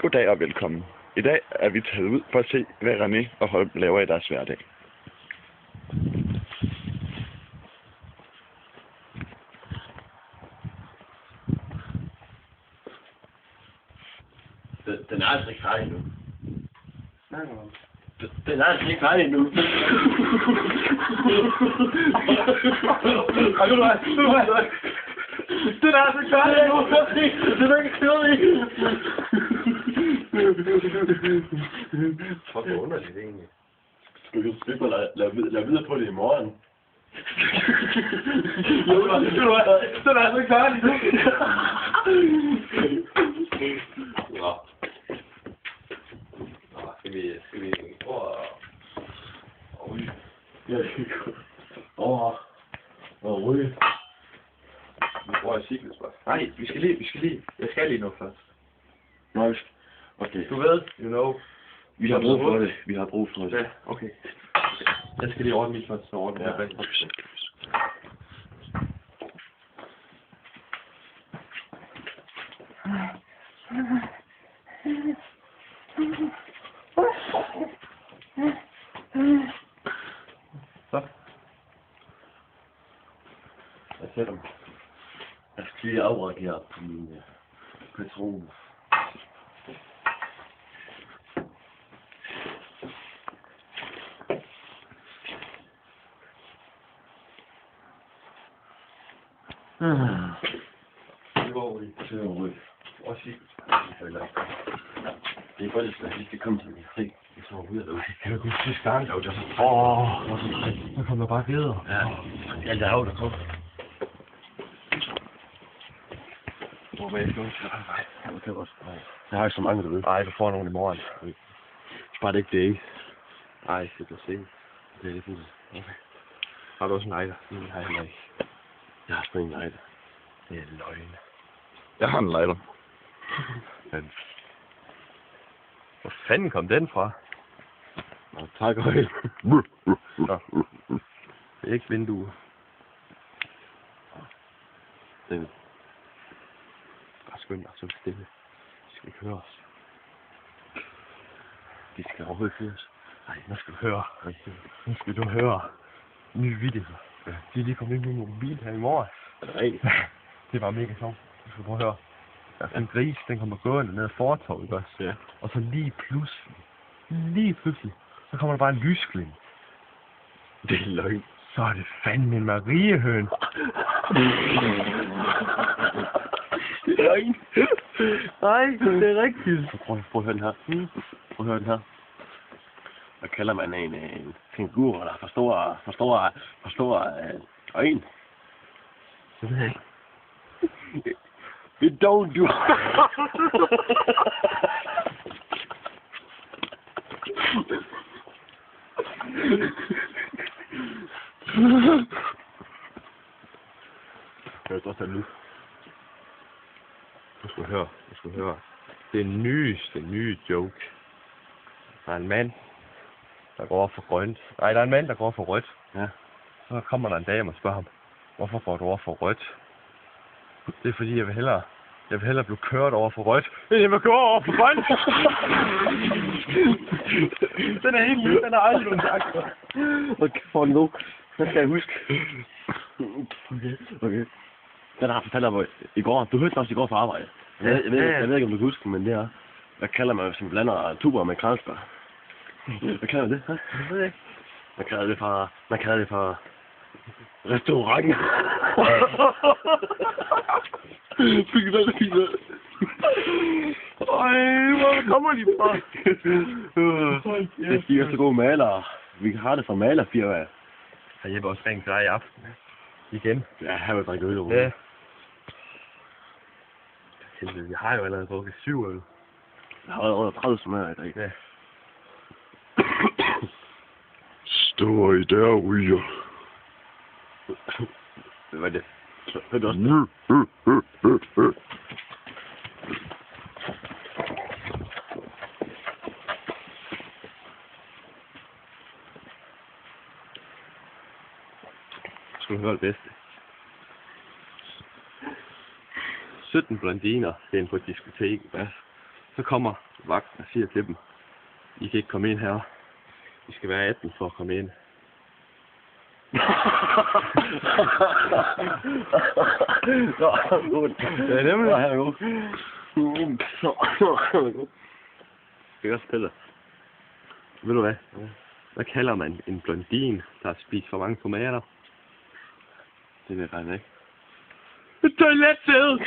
Goddag og velkommen. I dag er vi taget ud for at se, hvad René og Holm laver i deres hverdag. Den er altså ikke færdig nu. Den er altså ikke færdig nu. Den er altså ikke færdig nu. Den er ikke færdig. Fuck, hvor underligt egentlig. Skal vi ikke lade videre på det i morgen? Den er altså ikke færdig nu. Nå. Skal vi prøve at ryge? Ja, vi kan over og ryge. Vi prøver at cykle, spørg. Nej, vi skal lige. Jeg skal lige noget først. Nå, okay. Du ved, you know. Vi har brug for det. Vi har brug for det. Ja, okay. Jeg skal lige ordne mit først, så ordne jeg bag. Så. Jeg sætter dem. Jeg skal lige afreagere på min patron. Det var roligt. Også sige. Det er godt, at vi skal komme til min fri. Jeg så ud af det. Kan du huske sidste gang? Jo, det var sådan. Så kommer bare videre. Ja, jeg har jo det på. Hvor var jeg ikke til Ja, det kan godt. Jeg har ikke så mange, du ved. Nej, du får nogen i morgen. Bare det ikke det, ikke? Nej, det kan se. Det er ikke sådan. Okay. Har du også en lighter? Nej, nej. Jeg har sgu ingen lighter. Det er løgn. Jeg har en lighter. Men hvor fanden kom den fra? Nå, tak høj. Det er ikke vinduet. Den. Bare skynd dig, så stille. De skal ikke høre os. De skal overhovedet ikke høre os. Nej, nu skal du høre. Nu skal du høre. Nye videoer. Ja. De er lige kommet ind med min mobil her i morgen. Er det rigtigt? Det var mega sjovt. Du skal prøve at høre. Ja. En gris, den kommer gående ned ad fortorvet, ikke også? Ja. Og så lige pludselig, så kommer der bare en lysglimt. Det er løgn. Så er det fandme en mariehøn. Det er løgn. Nej, det er rigtigt. Prøv at høre den her. Prøv at høre den her. Hvad kalder man en kænguru, der for stor øjne? Det ved jeg ikke. It don't do. Jeg tror det nu. Du skal høre. Det er nye joke. Der er en mand, der går for grønt. Nej, der er en mand, der går for rødt. Ja. Så kommer der en dame og spørger ham, hvorfor går du over for rødt? Det er fordi, jeg vil hellere blive kørt over for rødt, end jeg vil køre over for grønt. Den er helt ny, den er aldrig nogen sagt. Okay, for nu. Den skal jeg huske. Okay. Den har fortalt dig i går. Du hørte også i går fra arbejde. Jeg ved ikke, om du kan huske, men det er... Hvad kalder man, hvis man blander tuber med kranskær? Hvad kalder man det? Jeg ved ikke. Man kalder det for restauranten. Hvor kommer de fra? Det er så gode malere. Vi har det fra malerfirma. Har Jeppe også ringet til dig i aften? Igen? Ja, her vil jeg drikke øl over. Ja. Jeg har jo allerede drukket 7 øl. Jeg har allerede 30 smager i dag. Ja. Står I der og ryger? Hvad var det? Hørte du også? Skal du høre det bedste? 17 blondiner ind på et diskotek. Ja. Så kommer vagten og siger til dem, I kan ikke komme ind her. I skal være 18 for at komme ind. Nå, god. Det er nemlig. Ja, han er god. Det er også spillet. Ved du hvad? Hvad kalder man en blondine, der har spist for mange tomater? Det ved jeg faktisk ikke. Et toiletsæde!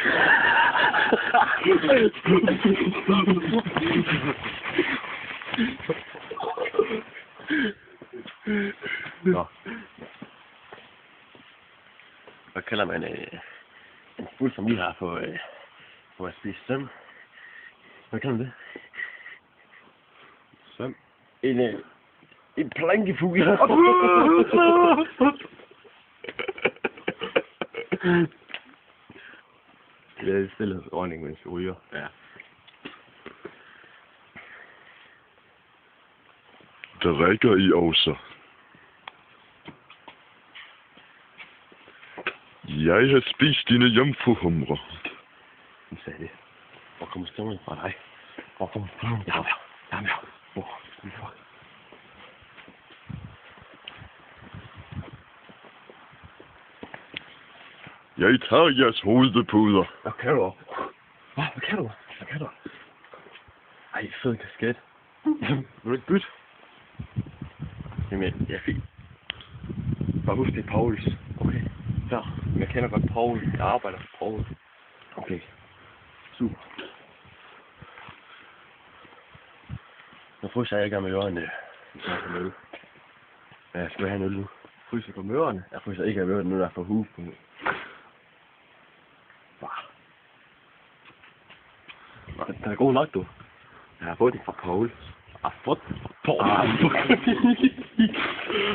Nå. Hvad kalder man en fugl, som lige har på at spise søm? Hvad kalder man det? Søm? En plankefugl. Det er stillhedsordning, mens vi ryger. Ja. Drikker I også? Jeg har spist dine jomfruhumre. Hun sagde det. Hvor kommer stemmen fra dig? Hvor kommer stemmen? Jeg har med. Hvor? Jeg tager jeres hovedpuder. Hvad kan du? Hvad kan du? Ej, fed kasket. Vil du ikke bytte? Jamen, jeg fik... Bare husk, det er Pauls. Okay. Så, jeg kender godt Paul. Jeg arbejder for Paul. Okay. Super. Nu fryser jeg ikke om i ørerne. Ja, jeg skal have en øl nu. Fryser på mørerne. Jeg fryser ikke af ørerne, nu der er for hue på. Den er god nok, du. Jeg har fået den fra Paul. Jeg har fået den fra Paul.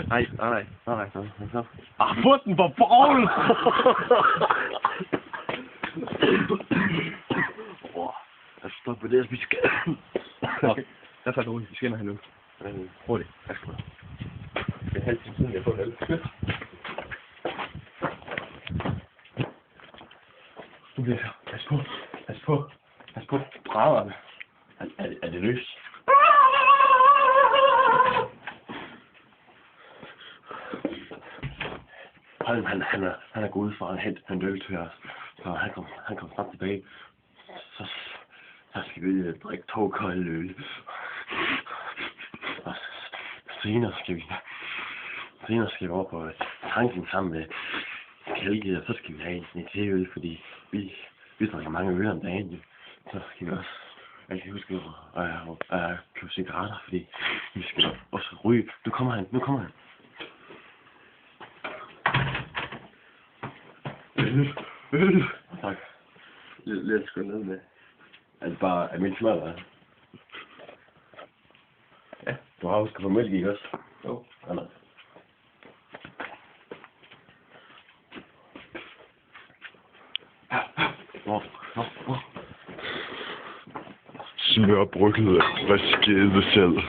Nej. Jeg har fået den fra Paul! Jeg stopper det, vi skal. Okay. Jeg tager det roligt. Vi skal ind og have en øl. Hurtigt. Jeg skal. Det er halv time siden, jeg har fået en øl. Du bliver her. Pas på. Brædderne. Er det løs? Han er gået ud for at hente en øl til os. Så han kom snart tilbage. Så skal vi drikke 2 kolde øl. Og senere skal vi over på tanken sammen med Kælke, og så skal vi have en teøl, fordi vi drikker mange øl om dagen. Så skal vi også, jeg kan huske at købe cigaretter, fordi vi skal også ryge. Nu kommer han. Øl. Tak. Lidt sgu ned med. Er det bare almindelig smør, eller? Ja, du har husket på mælk, ikke også? Jo. Nej. Hvor? Smørbrygget af frisk gedesæd.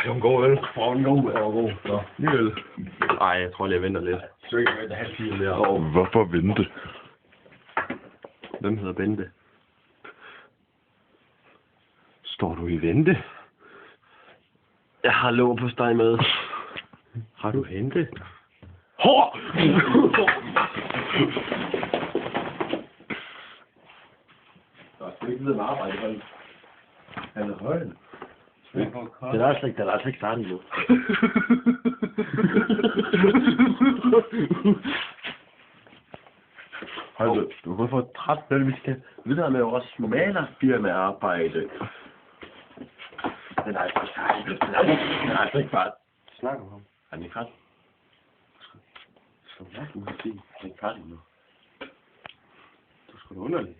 Det var en god øl. God. Nå, Ny øl. Ej, jeg tror lige, jeg venter lidt. så ikke vente halv 4 der. Hvorfor vente? Hvem hedder Bente? Står du i vente? Jeg har låg på steg med. Har du hentet? Hår! Der er sgu ikke ved at arbejde, hold. Han er højden. Den er altså ikke startet nu. Hold du kan kun få 13 øl, vi skal videre med vores malerfirmaarbejde. Den er altså færdig. Den er altså ikke færdig. Snak om ham. Er den ikke færdig? Skal du mærke, du kan sige, at den er ikke færdig nu. Du er sgu da underlig.